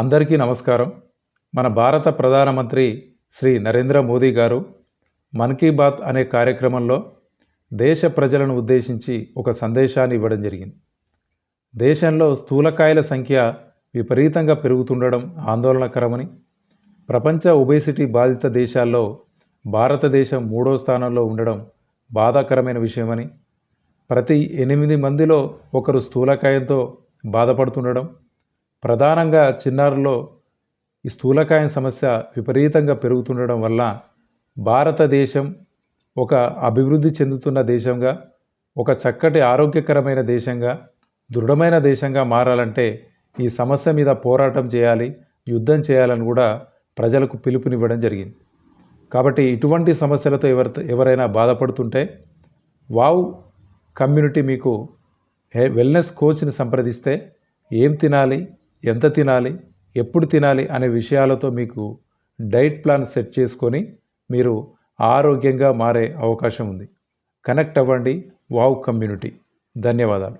అందరికీ నమస్కారం. మన భారత ప్రధానమంత్రి శ్రీ నరేంద్ర మోదీ గారు మన్ కీ బాత్ అనే కార్యక్రమంలో దేశ ప్రజలను ఉద్దేశించి ఒక సందేశాన్ని ఇవ్వడం జరిగింది. దేశంలో స్థూలకాయల సంఖ్య విపరీతంగా పెరుగుతుండడం ఆందోళనకరమని, ప్రపంచ ఒబేసిటీ బాధిత దేశాల్లో భారతదేశం 3వ స్థానంలో ఉండడం బాధాకరమైన విషయమని, ప్రతి 8 మందిలో ఒకరు స్థూలకాయంతో బాధపడుతుండడం, ప్రధానంగా చిన్నారుల్లో ఈ స్థూలకాయం సమస్య విపరీతంగా పెరుగుతుండడం వల్ల భారతదేశం ఒక అభివృద్ధి చెందుతున్న దేశంగా, ఒక చక్కటి ఆరోగ్యకరమైన దేశంగా, దృఢమైన దేశంగా మారాలంటే ఈ సమస్య మీద పోరాటం చేయాలి, యుద్ధం చేయాలని కూడా ప్రజలకు పిలుపునివ్వడం జరిగింది. కాబట్టి ఇటువంటి సమస్యలతో ఎవరైనా బాధపడుతుంటే వావ్ కమ్యూనిటీ మీకు వెల్నెస్ కోచ్ని సంప్రదిస్తే ఏం తినాలి, ఎంత తినాలి, ఎప్పుడు తినాలి అనే విషయాలతో మీకు డైట్ ప్లాన్ సెట్ చేసుకొని మీరు ఆరోగ్యంగా మారే అవకాశం ఉంది. కనెక్ట్ అవ్వండి వావ్ కమ్యూనిటీ. ధన్యవాదాలు.